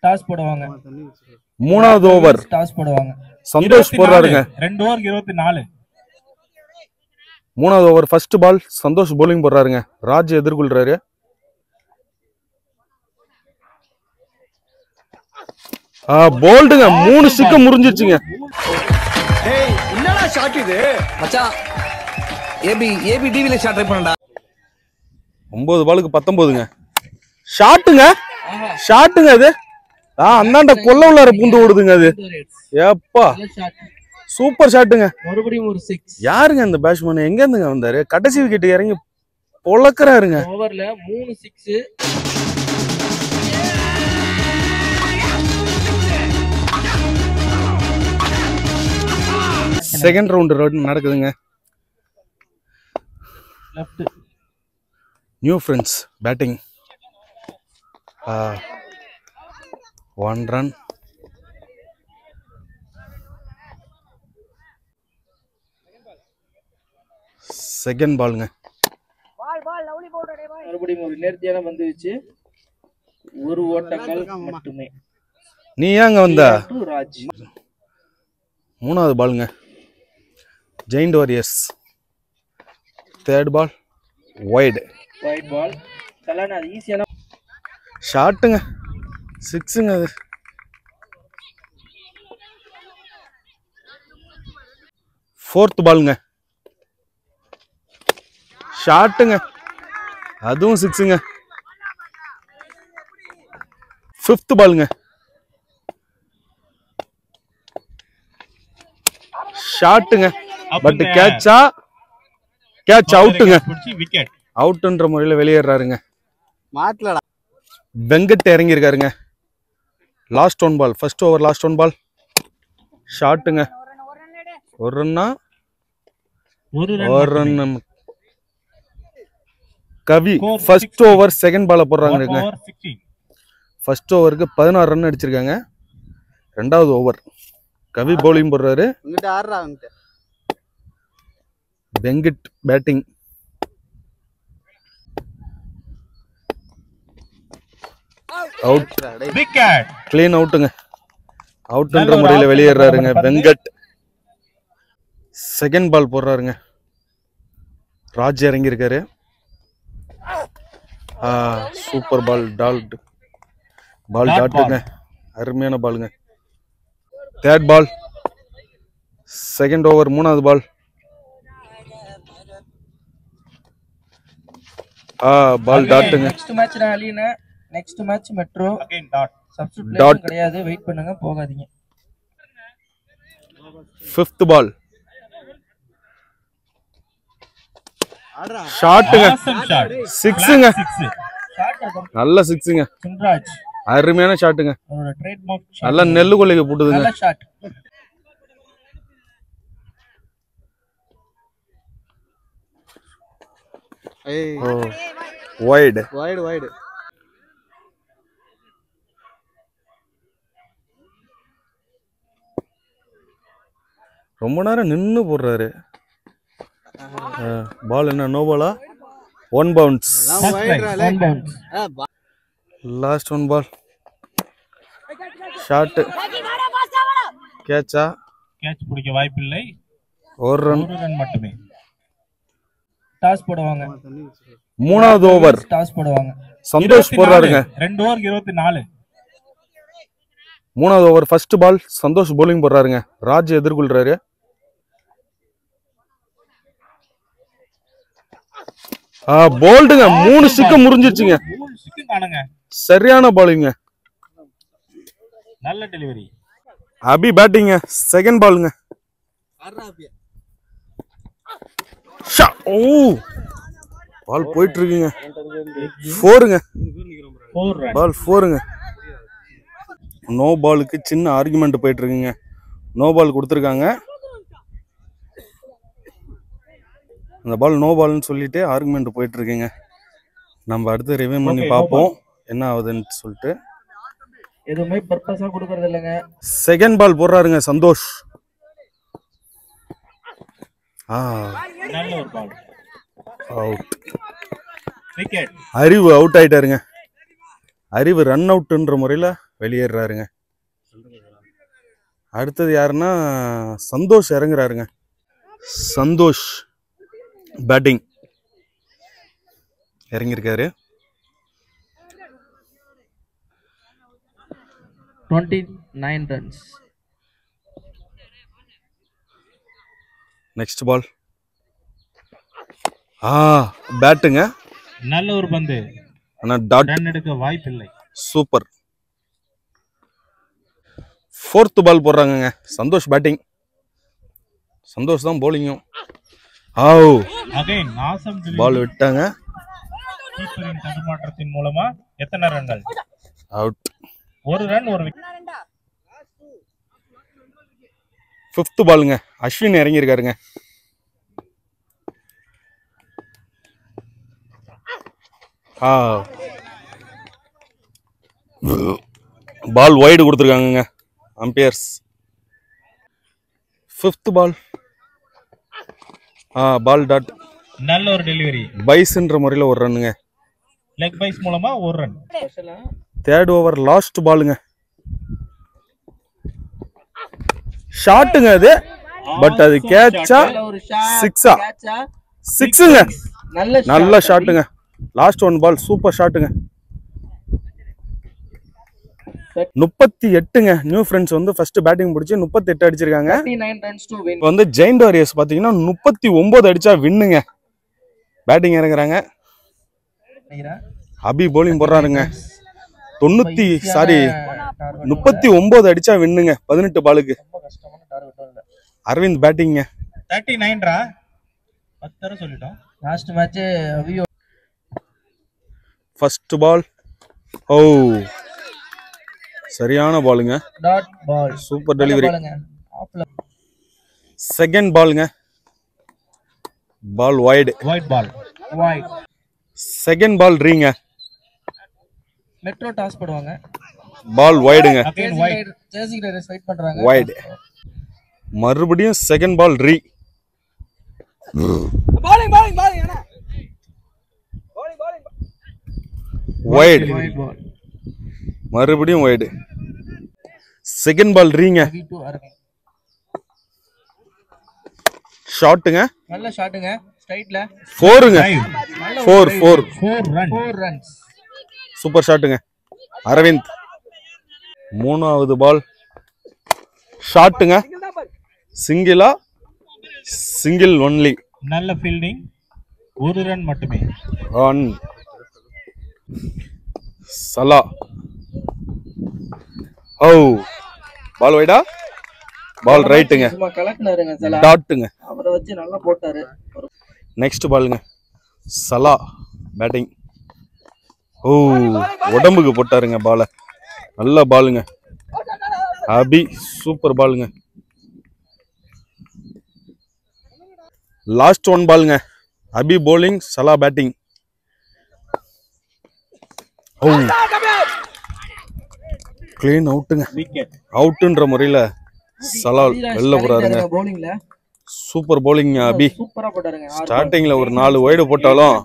Toss போடுவாங்க. மூணாவது over toss போடுவாங்க. சந்தோஷ் போடுறாருங்க. 2 ஓவர் 24. மூணாவது over first ball Santhosh bowling போடுறாருங்க. ராஜ் எதிர்கொள்றாரு. போல்டுங்க 3 ஸ்டிக் முறிஞ்சிருச்சுங்க. டேய் என்னடா ஷாட் இது மச்சான்? ஏபி டிவில ஷாட் ட்ரை பண்ணடா. 9 பாலுக்கு 19ங்க. ஷாட்டுங்க அது. அந்தாண்ட கொல்ல உள்ளார பூந்து ஓடுதுங்க அது. ஏப்பா சூப்பர் ஷாட்டுங்க. மறுபடியும் ஒரு 6. யாருங்க அந்த பேட்ஸ்மேன்? எங்க இருந்துங்க வந்தாரு? கடைசி விக்கெட் இறங்கி பொளக்கறாருங்க. ஓவர்ல 3 6. செகண்ட் ரவுண்ட் நடக்குதுங்க. Left new friends batting. 1 run. Second பாலுங்க. மறுபடியும் ஒரு நேர்த்தியான வந்துச்சு. ஒரு ஓட்டங்கள் மட்டுமே. நீ ஏங்க வந்த? ராஜ். மூணாவது பாலுங்க. Giant warriors. Third ball wide ball. கலானா அது ஈஸியான ஷாட்டுங்க. 6ங்க அது. ஃபோர்த் பாலுங்க. ஷாட்டுங்க. அதுவும் 6ங்க. ஃபிஃப்த் பாலுங்க. ஷாட்டுங்க. பட் கேட்ச் அவுட்டுங்க. விக்கெட் அவுட்ன்ற முறையில் வெளியேறாருங்க. மாட்டலடா. வெங்கட் இறங்கி இருக்காருங்க. Last 1 ball. First over last 1 ball. ஷாட்டுங்க. ஒரு run. Kavi first over second பால போடுறாங்க. ஃபர்ஸ்ட் ஓவருக்கு 16 ரன் அடிச்சிருக்காங்க. ரெண்டாவது ஓவர் கவி bowling போடுறாரு. Venkat batting. Out. Wicket. Clean அவுட்டுங்க. அவுட்ன்ற முறையில் வெளியேறாருங்க வெங்கட். செகண்ட் பால் போடுறாருங்க. ராஜ் இறங்கி இருக்காரு. Super ball. டாட்டுங்க. அருமையான பாலுங்க. தேர்ட் பால் செகண்ட் ஓவர் மூணாவது பால். பால் டாட்டுங்க. நெக்ஸ்ட் மேட்ச் நான் அலினா. Next match metro. Again dot. Substitute கிடையாது. வெயிட் பண்ணுங்க, போகாதீங்க. Fifth ball. ஷாட்டுங்க. 6ங்க. நல்ல 6ங்க. சின்ராஜ் அருமையான ஷாட்டுங்க. அவரோட ட்ரேட்மார்க் ஷாட். நல்ல நெல்லு கொள்ளைக்கு போட்டுதுங்க. நல்ல ஷாட். வைட். ரொம்ப நேரம் நின்னு போடுறாரு. பால் என்ன நோ பாலா? 1 bounce. லாஸ்ட் 1 பால். ஷாட். கேட்ச் பிடிக்க வாய்ப்பில்லை. ஒரு ரன் மட்டுமே. டாஸ் போடுவாங்க. மூணாவது ஓவர் டாஸ் போடுவாங்க. சந்தோஷ் போடுறாருங்க. 2 ஓவர் 24. மூணாவது over first ball Santhosh bowling போடுறாருங்க. ராஜ் எதிர்கொள்றாரு. போல்டுங்க 3 ஸ்டிக் முறிஞ்சிருச்சுங்க. சரியான பாலிங்க. நல்ல டெலிவரி. அபி பேட்டிங்க. செகண்ட் பாலுங்க. பால் போயிட்டு இருக்குங்க. 4ங்க. பால் 4ங்க. நோ பாலுக்கு சின்ன ஆர்குமெண்ட் போயிட்டு இருக்குங்க. நோ பால் கொடுத்துருக்காங்க. அந்த பால் நோ பால்னு சொல்லிட்டு ஆர்குமெண்ட் போயிட்டு இருக்குங்க. நம்ம அடுத்து ரிவ்யூ பண்ணி பார்ப்போம் என்ன ஆகுதுன்னு சொல்லிட்டு. எதுவுமே பர்பஸா கொடுக்கறது இல்லைங்க. செகண்ட் பால் போடுறாருங்க சந்தோஷ். நல்ல ஒரு ball. Out. Wicket. Arivu out ஆயிட்டாருங்க. அறிவு ரன் அவுட்ன்ற முறையில் வெளியேறாருங்க. அடுத்தது யாருன்னா சந்தோஷ் இறங்குறாருங்க. சந்தோஷ் பேட்டிங் இறங்கியிருக்காரு. 29 runs. Next ball. பேட்டுங்க. நல்ல ஒரு பந்து. ஆனா டாட். ரன் எடுக்க வாய்ப்பில்லை. சூப்பர். 4th பால் போடுறாங்கங்க. சந்தோஷ் பேட்டிங். சந்தோஷ் தான் bowling-ம். அகைன் ஆசம் பால் விட்டாங்க. கீப்பரின் தடுமாற்றத்தின் மூலமா எத்தனை ரன்கள்? அவுட். ஒரு ரன் ஒரு விக்கெட். 5th பாலுங்க. அஸ்வின் இறங்கியிருக்காருங்க. பால் வைடு கொடுத்துருக்காங்க umpires. 5th ball. Ball dot. நல்ல ஒரு டெலிவரி. பைஸ்ன்ற முறையில் ஒரு ரன்னுங்க. லெக் பைஸ் மூலமா ஒரு ரன். 3rd ஓவர் லாஸ்ட் பாலுங்க. ஷாட்டுங்க அது. பட் அது கேட்சா சிக்ஸா? சிக்ஸுங்க. நல்ல ஷாட்டுங்க. லாஸ்ட் 1 பால் சூப்பர் ஷாட்டுங்க. 38ங்க. நியூ ஃப்ரெண்ட்ஸ் வந்து ஃபர்ஸ்ட் பேட்டிங் பிடிச்சி 38 அடிச்சிருக்காங்க. 39 runs to win. இப்போ வந்து ஜெயிண்ட் வாரியர்ஸ் பாத்தீங்கன்னா 39 அடிச்சா வின்னுங்க. பேட்டிங் இறங்குறாங்க. அபி bowling போடுறாருங்க. 39 அடிச்சா வின்னுங்க 18 பாலுக்கு. அரவிந்த் பேட்டிங்க. 39 ரா 10 தடவை சொல்லிட்டோம். லாஸ்ட் மேட்ச் அவியோ. First ball. சரியான பாலுங்க. Dot ball. Super delivery. Second பாலுங்க. Ball wide. Wide ball. Wide. Second ball ரீங்க. மெட்ரோ டாஸ் போடுவாங்க. பால் வைடுங்க. Again wide. Chasing riders fight பண்றாங்க. வைட். மறுபடியும் செகண்ட் பால் ரீ. பாலிங் என்ன? வைட். Wide ball. மறுபடியும் வைடு. Second ball ரீங்க. ஷாட்டுங்க. நல்ல ஷாட்டுங்க. ஸ்ட்ரைட்ல 4ங்க. 4 ரன்ஸ். சூப்பர் ஷாட்டுங்க. அரவிந்த். 3வது பால். ஷாட்டுங்க. சிங்கிளா? Single only. நல்ல ஃபீல்டிங். ஒரு ரன் மட்டுமே. ரன். சலா. பால் வைடா? பால் ரைட்டுங்க. சும்மா கலக்குனாருங்க சலா. டாட்டுங்க. அவரை வச்சு நல்லா போட்டாரு. நெக்ஸ்ட் பாலுங்க. சலா பேட்டிங். உடம்புக்கு போட்டாருங்க பால. நல்ல பாலுங்க. அபி சூப்பர் பாலுங்க. லாஸ்ட் 1 பாலுங்க. அபி bowling, சலா பேட்டிங். கிளீன் அவுட்டுங்க. அவுட்டுன்ற முறையில சலால் வெளில போறாருங்க. bowlingல சூப்பர் bowling அபி. சூப்பரா போட்டாருங்க. ஸ்டார்டிங்ல ஒரு 4 வைடு போட்டாலும்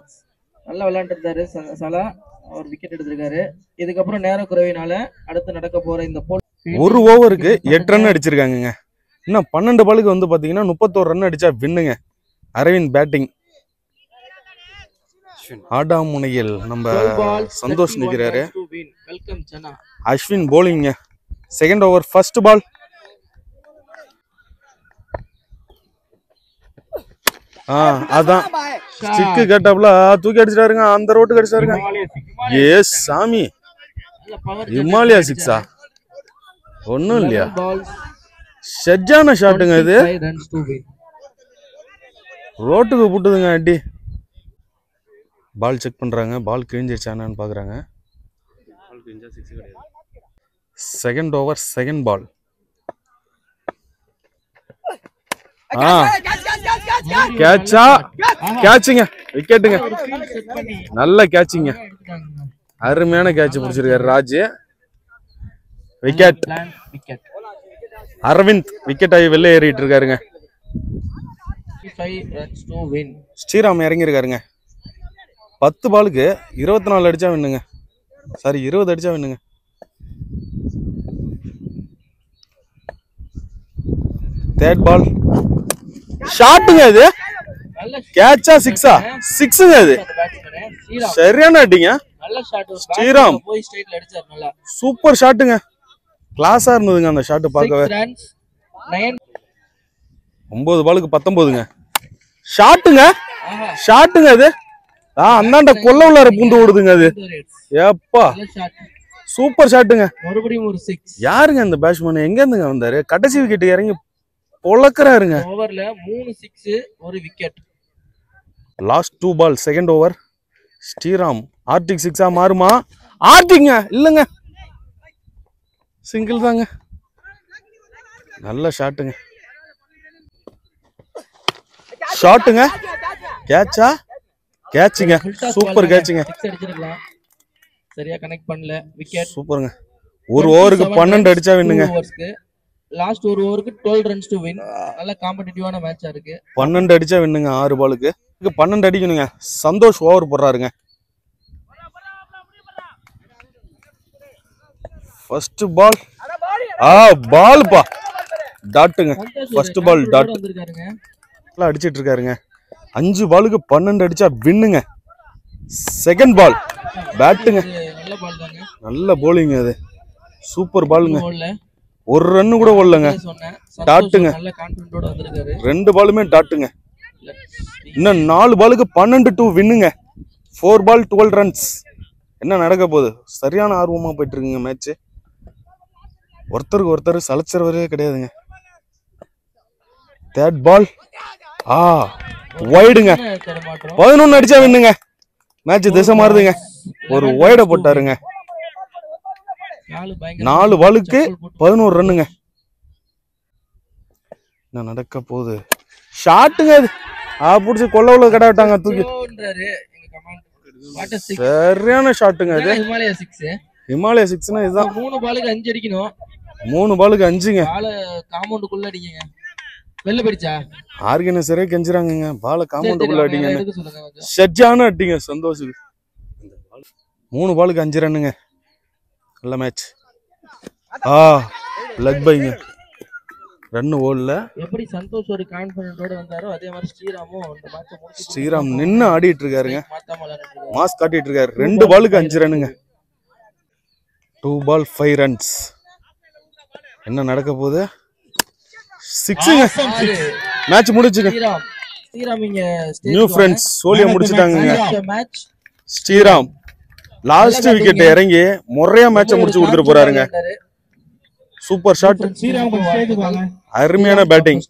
நல்லா விளையாண்டுருந்தாரு சலா. அவர் விக்கெட் எடுத்திருக்காரு. இதுக்கப்புறம் நேர குறைவினால அடுத்து நடக்க போற இந்த போல் ஒரு ஓவருக்கு 8 ரன் அடிச்சிருக்காங்க. இன்னும் 12 பாலுக்கு வந்து பாத்தீங்கன்னா 31 ரன் அடிச்சா வின்னுங்க. அரவிந்த் பேட்டிங். ஆடாமுனையில் நம்ம சந்தோஷ் நிக்கிறாரு. Ashwin bowling. Second over first ball. அதான் ஸ்டிக்கு கேட்டாப்ல தூக்கி அடிச்சிட்டாருங்க. அந்த ரோட்டுக்கு அடிச்சாருங்க. ஏ சாமி, இமாலயா சிக்ஸா? ஒன்னும் இல்லையா? ஷெட்ஜான ஷாட்டுங்க இது. ரோட்டுக்கு புட்டுதுங்க அடி. பால் செக் பண்றாங்க. பால் கிழிஞ்சிருச்சானு பாக்குறாங்க. Second over second ball. கேட்சா? கேட்சுங்க. விக்கெட்டுங்க. நல்ல கேட்சிங்க. அருமையான கேட்ச் பிடிச்சிருக்காரு ராஜ். விக்கெட். அரவிந்த் விக்கெட் ஆகி வெளில ஏறிட்டு இருக்காருங்க. ஸ்ரீராம் இறங்கி இருக்காருங்க. 10 பாலுக்கு 24 அடிச்சா வின்னுங்க. சாரி 20 அடிச்சா வின்னுங்க. தேர்ட் பால் ஷாட்டுங்க. அது நல்ல கேட்சா சிக்ஸா? சிக்ஸுங்க. அது பேட்ஸ்மேன் ஸ்ரீராம் சரியான அடிங்க. நல்ல ஷாட். ஸ்ரீராம் போய் ஸ்ட்ரைட்ல அடிச்சார் நல்லா. சூப்பர் ஷாட்டுங்க. கிளாஸா இருந்ததுங்க அந்த ஷாட் பார்க்கவே. 6 runs 9. 9 பாலுக்கு 19ங்க. ஷாட்டுங்க. ஆஹா ஷாட்டுங்க. அது அந்தாண்ட கொல்ல உள்ளார பூந்து ஓடுதுங்க. அது ஏப்பா நல்ல ஷாட். சூப்பர் ஷாட்டுங்க. மறுபடியும் ஒரு 6. யாருங்க அந்த பேட்ஸ்மேன்? எங்க இருந்துங்க வந்தாரு? கடைசி விக்கெட் இறங்கி பொழக்கிறாருங்க. ஓவர்ல 3 6 ஒரு wicket. Last 2 ball second over. Sriram Hardik 6ஆ மாறுமா? ஆர்டிங்க இல்லங்க, சிங்கிள் தாங்க. நல்ல ஷாட்டுங்க. ஷாட்டுங்க. கேட்சா? கேட்சுங்க. சூப்பர் கேட்சுங்க. 6 அடிச்சிருக்கலாம். சரியா கனெக்ட் பண்ணல. விக்கெட். சூப்பருங்க. ஒரு ஓவருக்கு 12 அடிச்சா வின்னுங்க. லாஸ்ட் ஒரு ஓவருக்கு 12 runs to win. நல்ல காம்படிட்டிவான மேட்சா இருக்கு. 12 அடிச்சா வின்னுங்க 6 பாலுக்கு. 12 அடிக்கணுங்க. சந்தோஷ் ஓவர் போடுறாருங்க. ஃபர்ஸ்ட் பால் பால்ப்பா டாட்டுங்க. ஃபர்ஸ்ட் பால் டாட் வந்திருக்காருங்க. எல்லாம் அடிச்சிட்டு இருக்காருங்க. 5 பாலுக்கு 12 அடிச்சா வின்னுங்க. செகண்ட் பால் பேட்டுங்க. நல்ல பால் தாங்க. நல்ல போலிங். அது சூப்பர் பாலுங்க. ஓடல. ஒரு ரன் கூட ஓடலங்க. சொன்னேன். டாட்டுங்க. நல்ல கான்ஃபிடன்ட்டோட வந்திருக்காரு. 2 பாலுமே டாட்டுங்க. இன்னும் 4 பாலுக்கு 12 to வின்னுங்க. 4 ball 12 runs. என்ன நடக்க போகுது? சரியான ஆர்வமா போயிட்டு இருக்குங்க மேட்ச். ஒருத்தருக்கு ஒருத்தர் சலச்சரவரே கிடையாதுங்க. தேர்ட் பால் வைடுங்க. 11 அடிச்சா வின்னுங்க. மேட்ச் திசை மாறுதுங்க. ஒரு வைட போட்டாருங்க. 4 பாலுக்கு 11 ரன்னுங்க. என்ன நடக்க போகுது? ஷாட்டுங்க. அது புடிச்சு கொல்ல உள்ள கடை விட்டாங்க தூக்கி. சரியான ஷாட்டுங்க. அது ஹிமாலயா 6. ஹிமாலயா 6னா இதுதான். 3 பாலுக்கு 5 அடிக்கணும். 3 பாலுக்கு 5ங்க. பால காம்பவுண்டுக்குள்ள அடிக்கங்க. வெளில போயிடுச்சா? ஆர்கனைசரே கெஞ்சுறாங்கங்க. பால காம்பவுண்டுக்குள்ள அடிங்க. எடுக்க சொல்லுங்க கொஞ்சம். ஷட்ஜான அடிங்க சந்தோஷுக்கு. 3 பாலுக்கு 5 ரன்னுங்க. நல்ல மேட்ச். லக் பைங்க. ரன் ஓடல. எப்படி சந்தோஷ் ஒரு கான்ஃபிடன்ட்டோட வந்தாரோ அதே மாதிரி ஸ்ரீராமும் இந்த மேட்சை முடிச்சு ஸ்ரீராம் நின்னு ஆடிட்டு இருக்காருங்க. மாத்தாம விளையாடிட்டு மாஸ் காட்டிட்டு இருக்காரு. 2 பாலுக்கு 5 ரன்னுங்க. 2 பால் 5 ரன்ஸ். என்ன நடக்க போகுது? 6ங்க. மேட்ச் முடிச்சுங்க. ஸ்ரீராம் இங்க நியூ ஃப்ரெண்ட்ஸ் சோலியா முடிச்சிட்டாங்கங்க. மேட்ச் ஸ்ரீராம் லாஸ்ட் விக்கெட் இறங்கி முறையா மேட்சை முடிச்சு கொடுத்துட்டு போறாருங்க. Super shot. அருமையான பேட்டிங்.